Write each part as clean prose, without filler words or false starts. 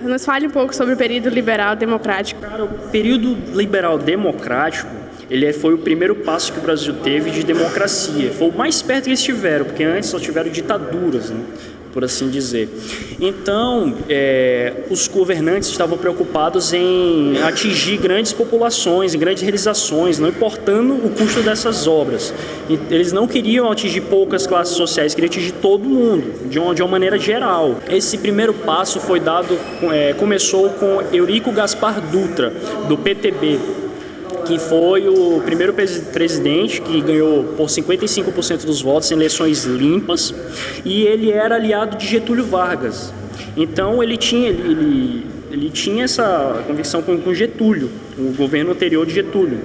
Nos fale um pouco sobre o período liberal democrático. Cara, o período liberal democrático, foi o primeiro passo que o Brasil teve de democracia. Foi o mais perto que eles tiveram, porque antes só tiveram ditaduras, né, por assim dizer. Então, os governantes estavam preocupados em atingir grandes populações, em grandes realizações, não importando o custo dessas obras. Eles não queriam atingir poucas classes sociais, queriam atingir todo mundo, de uma maneira geral. Esse primeiro passo foi dado, começou com Eurico Gaspar Dutra, do PTB, que foi o primeiro presidente que ganhou por 55% dos votos em eleições limpas, e ele era aliado de Getúlio Vargas. Então ele tinha essa convicção com Getúlio, o governo anterior de Getúlio.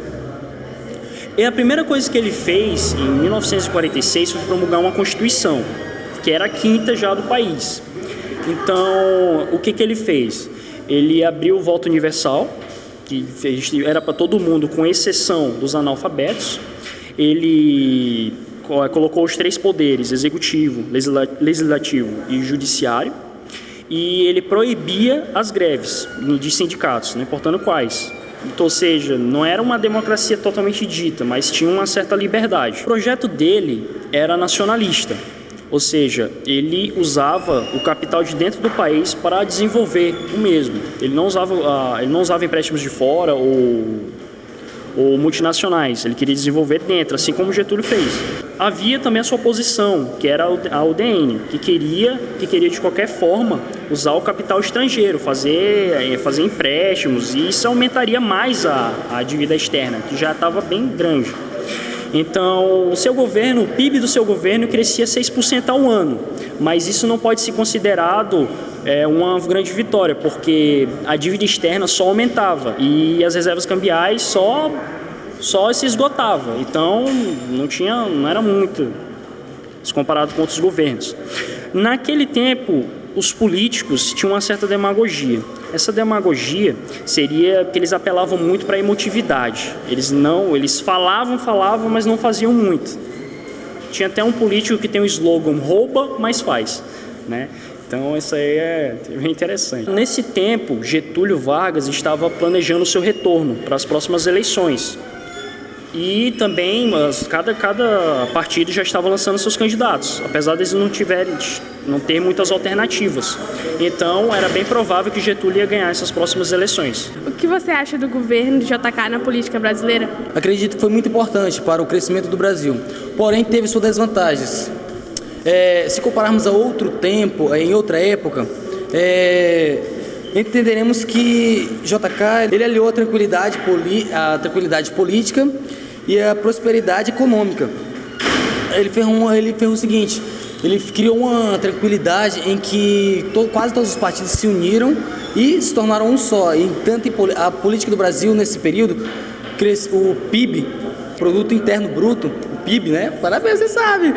E a primeira coisa que ele fez em 1946 foi promulgar uma Constituição, que era a quinta já do país. Então, o que ele fez? Ele abriu o voto universal, que era para todo mundo, com exceção dos analfabetos. Ele colocou os 3 poderes, executivo, legislativo e judiciário, e ele proibia as greves de sindicatos, não importando quais. Então, ou seja, não era uma democracia totalmente dita, mas tinha uma certa liberdade. O projeto dele era nacionalista, ou seja, ele usava o capital de dentro do país para desenvolver o mesmo. Ele não usava empréstimos de fora ou multinacionais, ele queria desenvolver dentro, assim como Getúlio fez. Havia também a sua oposição, que era a UDN, que queria de qualquer forma usar o capital estrangeiro, fazer empréstimos, e isso aumentaria mais a dívida externa, que já estava bem grande. Então, o PIB do seu governo crescia 6% ao ano, mas isso não pode ser considerado uma grande vitória, porque a dívida externa só aumentava e as reservas cambiais só se esgotavam. Então, não era muito se comparado com outros governos. Naquele tempo, os políticos tinham uma certa demagogia. Essa demagogia seria que eles apelavam muito para a emotividade. Eles falavam, mas não faziam muito. Tinha até um político que tem o slogan "rouba, mas faz", né? Então isso aí é bem interessante. Nesse tempo, Getúlio Vargas estava planejando o seu retorno para as próximas eleições. E também cada partido já estava lançando seus candidatos, apesar de eles não ter muitas alternativas. Então era bem provável que Getúlio ia ganhar essas próximas eleições. O que você acha do governo de JK na política brasileira? Acredito que foi muito importante para o crescimento do Brasil, porém teve suas desvantagens. Se compararmos a outro tempo, em outra época, entenderemos que JK ele aliou a tranquilidade política e a prosperidade econômica. Ele fez o seguinte: ele criou uma tranquilidade em que quase todos os partidos se uniram e se tornaram um só. E tanto a política do Brasil nesse período, o PIB, Produto Interno Bruto, o PIB, né? Parabéns, você sabe.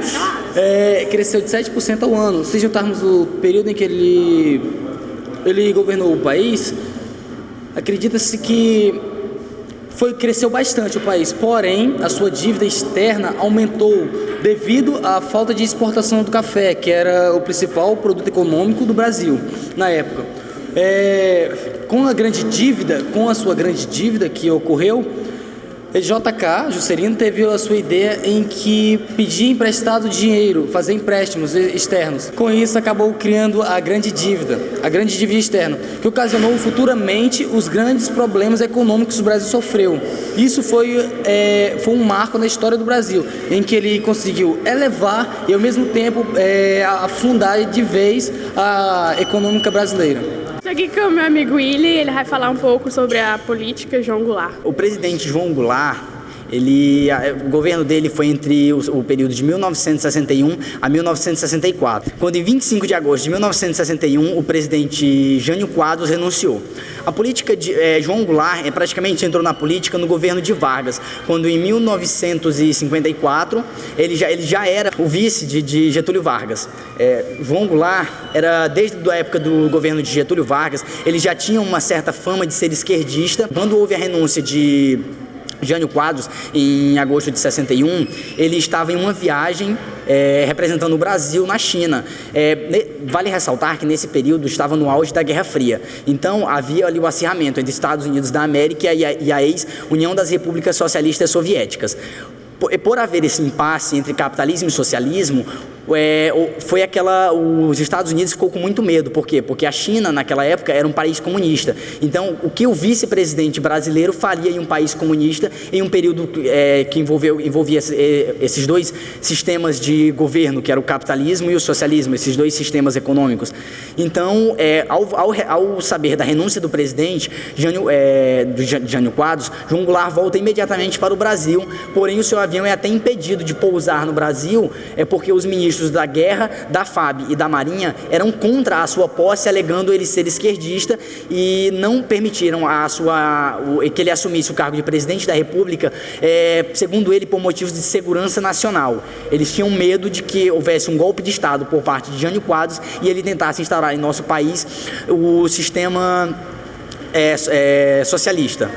Cresceu de 7% ao ano. Se juntarmos o período em que ele governou o país, acredita-se que cresceu bastante o país, porém a sua dívida externa aumentou devido à falta de exportação do café, que era o principal produto econômico do Brasil na época. Com a sua grande dívida que ocorreu, JK, Juscelino, teve a sua ideia em que pedia emprestado dinheiro, fazer empréstimos externos. Com isso, acabou criando a grande dívida externa, que ocasionou futuramente os grandes problemas econômicos que o Brasil sofreu. Isso foi um marco na história do Brasil, em que ele conseguiu elevar e, ao mesmo tempo, afundar de vez a econômica brasileira. Estou aqui com o meu amigo Willy, ele vai falar um pouco sobre a política João Goulart. O presidente João Goulart, o governo dele foi entre o período de 1961 a 1964, quando em 25 de agosto de 1961 o presidente Jânio Quadros renunciou. A política de João Goulart praticamente entrou na política no governo de Vargas, quando em 1954 ele já era o vice de Getúlio Vargas. João Goulart era, desde a época do governo de Getúlio Vargas, ele já tinha uma certa fama de ser esquerdista. Quando houve a renúncia de Jânio Quadros, em agosto de 61, ele estava em uma viagem representando o Brasil na China. Vale ressaltar que nesse período estava no auge da Guerra Fria. Então havia ali o acirramento entre Estados Unidos da América e a ex-União das Repúblicas Socialistas Soviéticas. Por haver esse impasse entre capitalismo e socialismo, os Estados Unidos ficou com muito medo. Por quê? Porque a China, naquela época, era um país comunista. Então, o que o vice-presidente brasileiro faria em um país comunista em um período que envolvia esses dois sistemas de governo, que era o capitalismo e o socialismo, esses dois sistemas econômicos? Então, ao saber da renúncia do presidente, Jânio Quadros, João Goulart volta imediatamente para o Brasil, porém o seu avião é até impedido de pousar no Brasil, porque os ministros da Guerra, da FAB e da Marinha eram contra a sua posse, alegando ele ser esquerdista, e não permitiram que ele assumisse o cargo de presidente da República, segundo ele, por motivos de segurança nacional. Eles tinham medo de que houvesse um golpe de Estado por parte de Jânio Quadros e ele tentasse instaurar em nosso país o sistema socialista,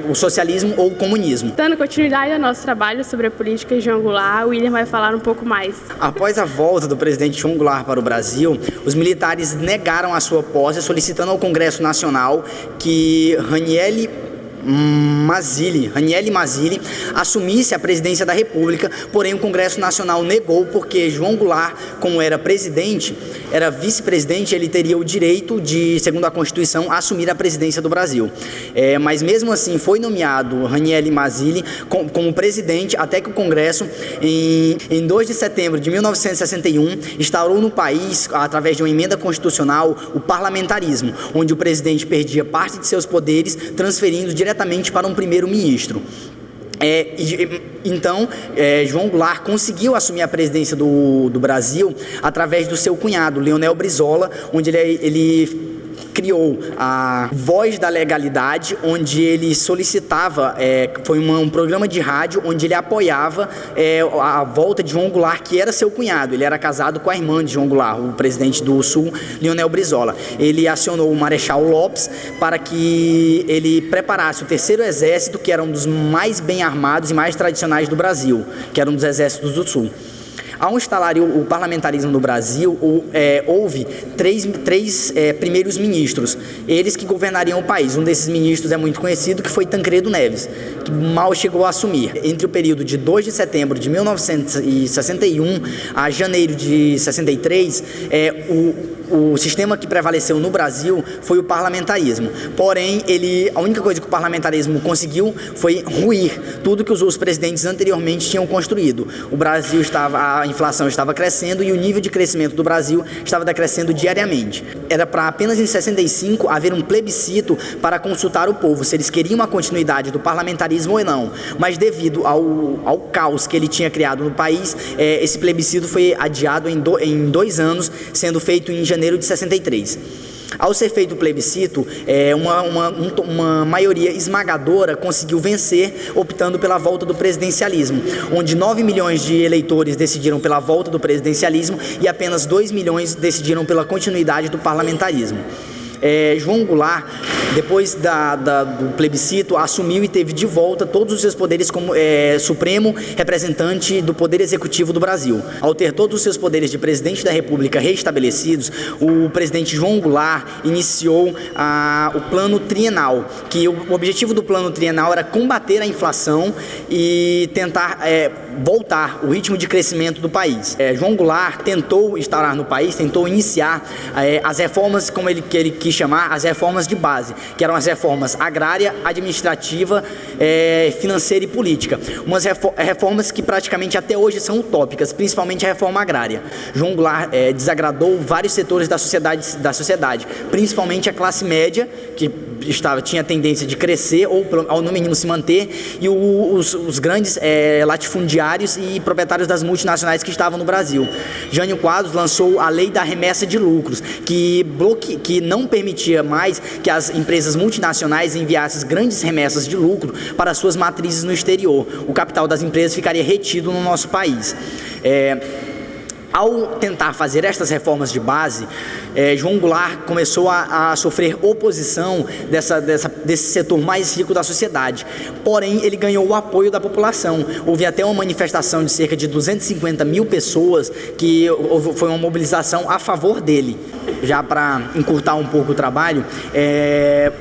o socialismo ou o comunismo. Dando continuidade ao nosso trabalho sobre a política de João Goulart, o William vai falar um pouco mais. Após a volta do presidente João Goulart para o Brasil, os militares negaram a sua posse, solicitando ao Congresso Nacional que Ranieri Mazzilli assumisse a presidência da República, porém o Congresso Nacional negou, porque João Goulart, como era vice-presidente, ele teria o direito de, segundo a Constituição, assumir a presidência do Brasil. Mas mesmo assim foi nomeado Ranieri Mazzilli como presidente, até que o Congresso, em 2 de setembro de 1961, instaurou no país, através de uma emenda constitucional, o parlamentarismo, onde o presidente perdia parte de seus poderes, transferindo diretamente para um primeiro-ministro. Então, João Goulart conseguiu assumir a presidência do Brasil através do seu cunhado, Leonel Brizola, onde ele criou a Voz da Legalidade, onde ele solicitava, foi um programa de rádio onde ele apoiava a volta de João Goulart, que era seu cunhado. Ele era casado com a irmã de João Goulart, o presidente do Sul, Leonel Brizola. Ele acionou o Marechal Lopes para que ele preparasse o Terceiro Exército, que era um dos mais bem armados e mais tradicionais do Brasil, que era um dos exércitos do Sul. Ao instalar o parlamentarismo no Brasil, houve três primeiros ministros, eles que governariam o país. Um desses ministros é muito conhecido, que foi Tancredo Neves, que mal chegou a assumir. Entre o período de 2 de setembro de 1961 a janeiro de 63, o sistema que prevaleceu no Brasil foi o parlamentarismo. Porém, a única coisa que o parlamentarismo conseguiu foi ruir tudo que os presidentes anteriormente tinham construído. O Brasil a inflação estava crescendo e o nível de crescimento do Brasil estava decrescendo diariamente. Era para apenas em 65 haver um plebiscito para consultar o povo se eles queriam a continuidade do parlamentarismo ou não. Mas devido ao caos que ele tinha criado no país, esse plebiscito foi adiado em 2 anos, sendo feito em janeiro de 63. Ao ser feito o plebiscito, uma maioria esmagadora conseguiu vencer, optando pela volta do presidencialismo, onde 9 milhões de eleitores decidiram pela volta do presidencialismo e apenas 2 milhões decidiram pela continuidade do parlamentarismo. João Goulart, depois do plebiscito, assumiu e teve de volta todos os seus poderes como supremo representante do Poder Executivo do Brasil. Ao ter todos os seus poderes de presidente da República restabelecidos, o presidente João Goulart iniciou o Plano Trienal, que o objetivo do Plano Trienal era combater a inflação e tentar voltar o ritmo de crescimento do país. João Goulart tentou instaurar no país, tentou iniciar as reformas, como ele quis chamar, as reformas de base, que eram as reformas agrária, administrativa, financeira e política. Umas reformas que praticamente até hoje são utópicas, principalmente a reforma agrária. João Goulart desagradou vários setores da sociedade, principalmente a classe média, que tinha tendência de crescer ou no mínimo se manter, e os grandes latifundiários e proprietários das multinacionais que estavam no Brasil. Jânio Quadros lançou a Lei da Remessa de Lucros, que não permitia mais que as empresas multinacionais enviassem grandes remessas de lucro para suas matrizes no exterior. O capital das empresas ficaria retido no nosso país. Ao tentar fazer estas reformas de base, João Goulart começou a sofrer oposição desse setor mais rico da sociedade. Porém, ele ganhou o apoio da população. Houve até uma manifestação de cerca de 250 mil pessoas, que foi uma mobilização a favor dele. Já para encurtar um pouco o trabalho,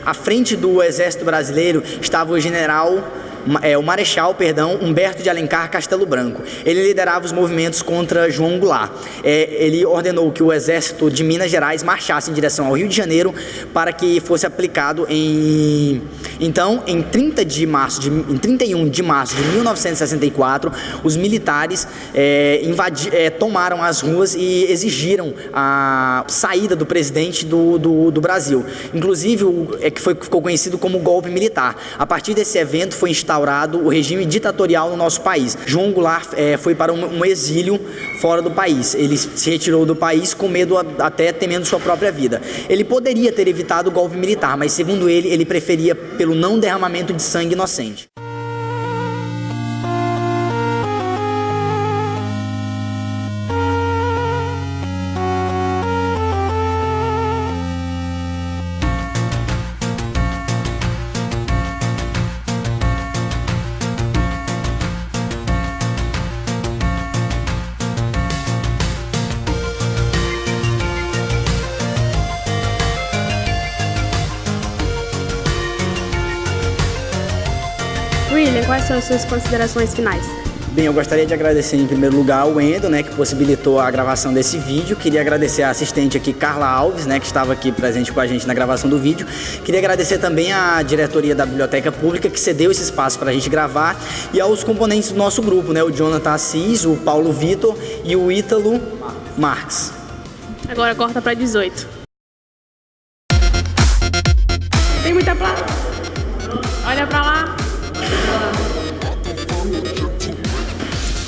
à frente do Exército Brasileiro estava o Marechal Humberto de Alencar Castelo Branco. Ele liderava os movimentos contra João Goulart. Ele ordenou que o exército de Minas Gerais marchasse em direção ao Rio de Janeiro para que fosse aplicado Então, em 31 de março de 1964, os militares tomaram as ruas e exigiram a saída do presidente do Brasil. Inclusive, ficou conhecido como golpe militar. A partir desse evento foi instaurado o regime ditatorial no nosso país. João Goulart foi para um exílio fora do país. Ele se retirou do país com medo, até temendo sua própria vida. Ele poderia ter evitado o golpe militar, mas segundo ele preferia pelo não derramamento de sangue inocente. William, quais são as suas considerações finais? Bem, eu gostaria de agradecer em primeiro lugar ao Endo, que possibilitou a gravação desse vídeo. Queria agradecer a assistente aqui, Carla Alves, que estava aqui presente com a gente na gravação do vídeo. Queria agradecer também à diretoria da Biblioteca Pública, que cedeu esse espaço para a gente gravar, e aos componentes do nosso grupo, o Jonathan Assis, o Paulo Vitor e o Ítalo Marques. Agora corta para 18. Tem muita placa. Olha para lá.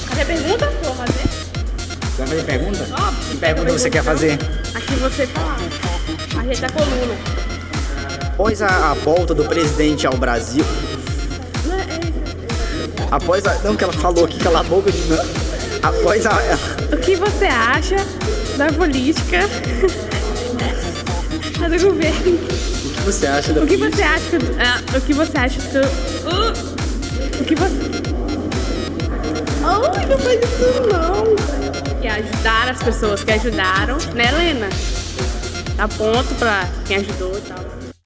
Cadê a pergunta? Vou fazer. Você vai fazer pergunta? Óbvio. Que pergunta você quer fazer? Aqui você falar. Ajeita a coluna. Após a volta do presidente ao Brasil... Após a... Não, que ela falou aqui, cala a boca de... Após a... O que você acha da política do governo? O que você acha da O que política? você acha do... O que você acha do... O que você... Ai, não faz isso não. Que ajudar as pessoas que ajudaram, né, Helena? Dá ponto pra quem ajudou e tal.